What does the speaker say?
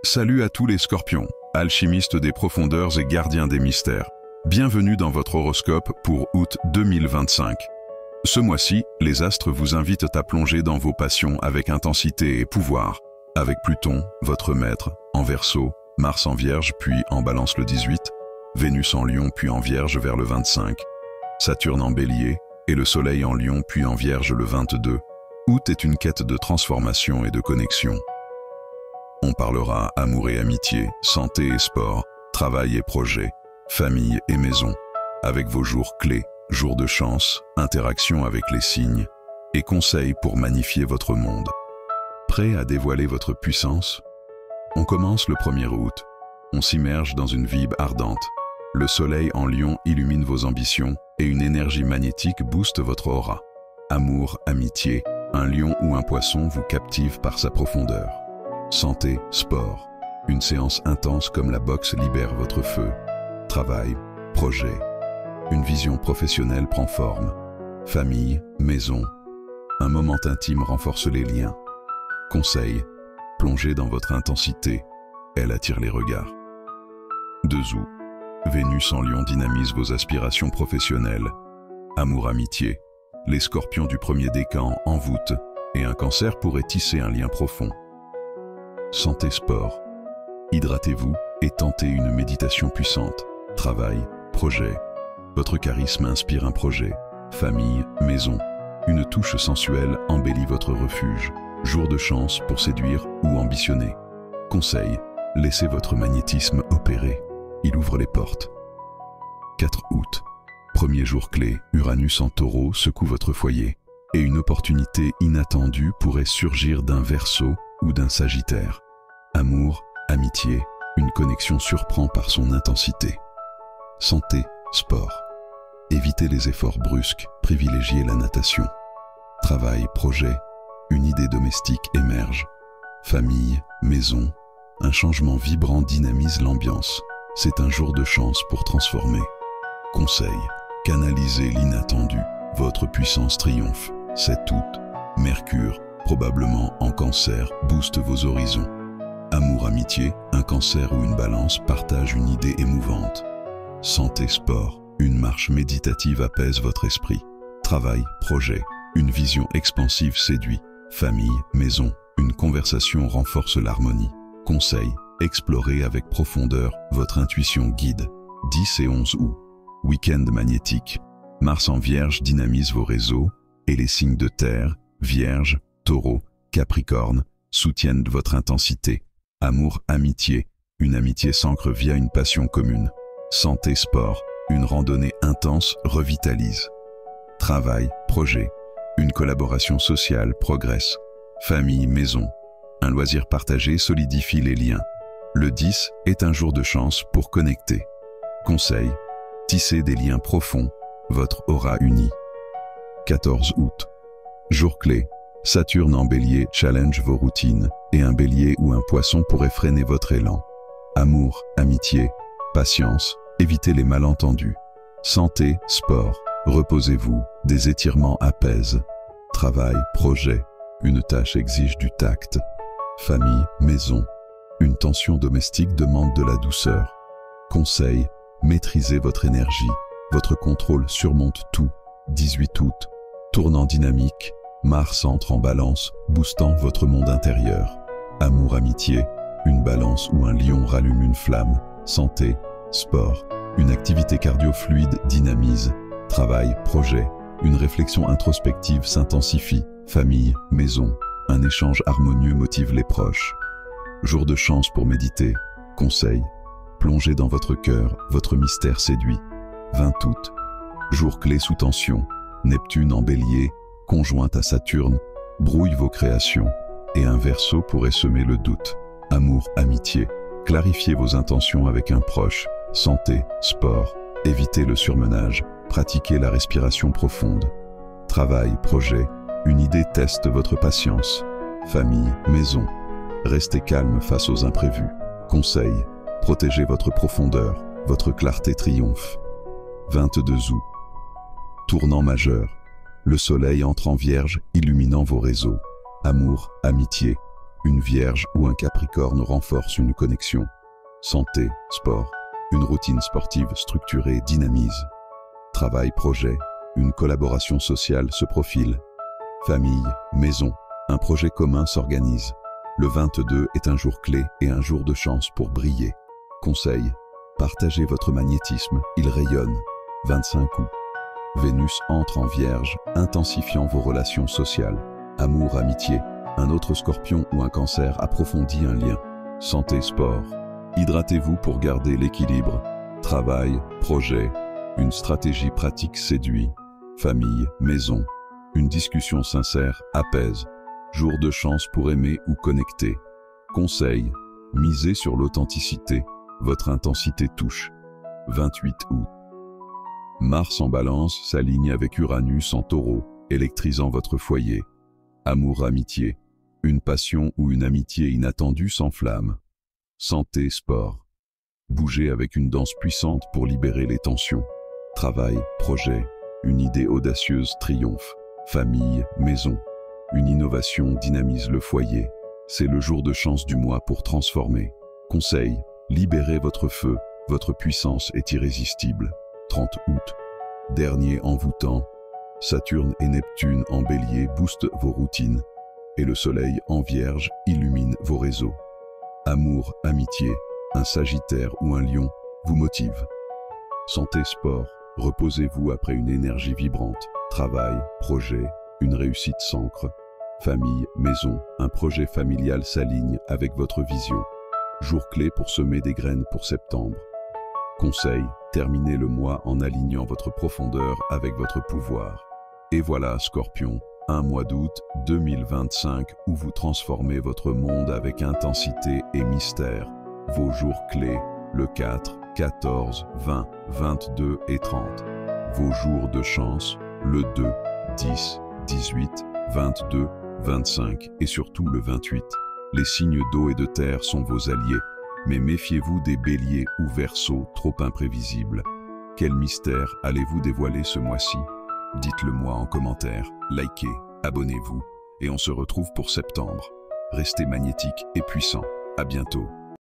Salut à tous les scorpions, alchimistes des profondeurs et gardiens des mystères. Bienvenue dans votre horoscope pour août 2025. Ce mois-ci, les astres vous invitent à plonger dans vos passions avec intensité et pouvoir. Avec Pluton, votre maître, en Verseau, Mars en Vierge puis en Balance le 18, Vénus en Lion puis en Vierge vers le 25, Saturne en Bélier et le Soleil en Lion puis en Vierge le 22. Août est une quête de transformation et de connexion. On parlera amour et amitié, santé et sport, travail et projet, famille et maison, avec vos jours clés, jours de chance, interaction avec les signes, et conseils pour magnifier votre monde. Prêt à dévoiler votre puissance? On commence le 1er août. On s'immerge dans une vibe ardente. Le soleil en Lion illumine vos ambitions et une énergie magnétique booste votre aura. Amour, amitié, un lion ou un poisson vous captive par sa profondeur. Santé, sport, une séance intense comme la boxe libère votre feu. Travail, projet, une vision professionnelle prend forme. Famille, maison, un moment intime renforce les liens. Conseil, plongez dans votre intensité, elle attire les regards. 2 août, Vénus en Lion dynamise vos aspirations professionnelles. Amour, amitié, les scorpions du premier décan en voûte et un cancer pourrait tisser un lien profond. Santé, sport, hydratez-vous et tentez une méditation puissante. Travail, projet, votre charisme inspire un projet. Famille, maison, une touche sensuelle embellit votre refuge. Jour de chance pour séduire ou ambitionner. Conseil, laissez votre magnétisme opérer. Il ouvre les portes. 4 août, premier jour clé, Uranus en Taureau secoue votre foyer et une opportunité inattendue pourrait surgir d'un Verseau ou d'un Sagittaire. Amour, amitié, une connexion surprend par son intensité. Santé, sport, évitez les efforts brusques, privilégiez la natation. Travail, projet, une idée domestique émerge. Famille, maison, un changement vibrant dynamise l'ambiance. C'est un jour de chance pour transformer. Conseil, canalisez l'inattendu. Votre puissance triomphe. 7 août, Mercure, probablement en Cancer, booste vos horizons. Amour, amitié, un Cancer ou une Balance partage une idée émouvante. Santé, sport, une marche méditative apaise votre esprit. Travail, projet, une vision expansive séduit. Famille, maison, une conversation renforce l'harmonie. Conseil, explorez avec profondeur, votre intuition guide. 10 et 11 août, week-end magnétique. Mars en Vierge dynamise vos réseaux et les signes de terre, Vierge, Taureau, Capricorne, soutiennent votre intensité. Amour, amitié, une amitié s'ancre via une passion commune. Santé, sport, une randonnée intense revitalise. Travail, projet, une collaboration sociale progresse. Famille, maison, un loisir partagé solidifie les liens. Le 10 est un jour de chance pour connecter. Conseil, tissez des liens profonds, votre aura unie. 14 août, jour clé, Saturne en Bélier challenge vos routines et un Bélier ou un Poisson pourrait freiner votre élan. Amour, amitié, patience, évitez les malentendus. Santé, sport, reposez-vous, des étirements apaisent. Travail, projet, une tâche exige du tact. Famille, maison, une tension domestique demande de la douceur. Conseil, maîtrisez votre énergie, votre contrôle surmonte tout. 18 août, tournant dynamique, Mars entre en Balance, boostant votre monde intérieur. Amour, amitié, une Balance ou un Lion rallume une flamme. Santé, sport, une activité cardio-fluide dynamise. Travail, projet, une réflexion introspective s'intensifie. Famille, maison, un échange harmonieux motive les proches. Jour de chance pour méditer. Conseil, plongez dans votre cœur, votre mystère séduit. 20 août, jour clé sous tension. Neptune en Bélier, conjointe à Saturne, brouille vos créations et un Verseau pourrait semer le doute. Amour, amitié, clarifiez vos intentions avec un proche. Santé, sport, évitez le surmenage, pratiquez la respiration profonde. Travail, projet, une idée teste votre patience. Famille, maison, restez calme face aux imprévus. Conseil, protégez votre profondeur, votre clarté triomphe. 22 août, tournant majeur. Le soleil entre en Vierge, illuminant vos réseaux. Amour, amitié, Une Vierge ou un Capricorne renforce une connexion. Santé, sport, une routine sportive structurée dynamise. Travail, projet, une collaboration sociale se profile. Famille, maison, un projet commun s'organise. Le 22 est un jour clé et un jour de chance pour briller. Conseil, partagez votre magnétisme, il rayonne. 25 août. Vénus entre en Vierge, intensifiant vos relations sociales. Amour, amitié, un autre Scorpion ou un Cancer approfondit un lien. Santé, sport, hydratez-vous pour garder l'équilibre. Travail, projet, une stratégie pratique séduit. Famille, maison, une discussion sincère apaise. Jour de chance pour aimer ou connecter. Conseil, misez sur l'authenticité, votre intensité touche. 28 août. Mars en Balance s'aligne avec Uranus en Taureau, électrisant votre foyer. Amour, amitié, une passion ou une amitié inattendue s'enflamme. Santé, sport, bougez avec une danse puissante pour libérer les tensions. Travail, projet, une idée audacieuse triomphe. Famille, maison, une innovation dynamise le foyer. C'est le jour de chance du mois pour transformer. Conseil, libérez votre feu, votre puissance est irrésistible. 30 août. Dernier envoûtant, Saturne et Neptune en Bélier boostent vos routines et le Soleil en Vierge illumine vos réseaux. Amour, amitié, un Sagittaire ou un Lion vous motive. Santé, sport, reposez-vous après une énergie vibrante. Travail, projet, une réussite s'ancre. Famille, maison, un projet familial s'aligne avec votre vision. Jour clé pour semer des graines pour septembre. Conseil, terminez le mois en alignant votre profondeur avec votre pouvoir. Et voilà, Scorpion, un mois d'août 2025 où vous transformez votre monde avec intensité et mystère. Vos jours clés, le 4, 14, 20, 22 et 30. Vos jours de chance, le 2, 10, 18, 22, 25 et surtout le 28. Les signes d'eau et de terre sont vos alliés, mais méfiez-vous des béliers ou verseaux trop imprévisibles. Quel mystère allez-vous dévoiler ce mois-ci? Dites-le moi en commentaire, likez, abonnez-vous et on se retrouve pour septembre. Restez magnétique et puissant. À bientôt.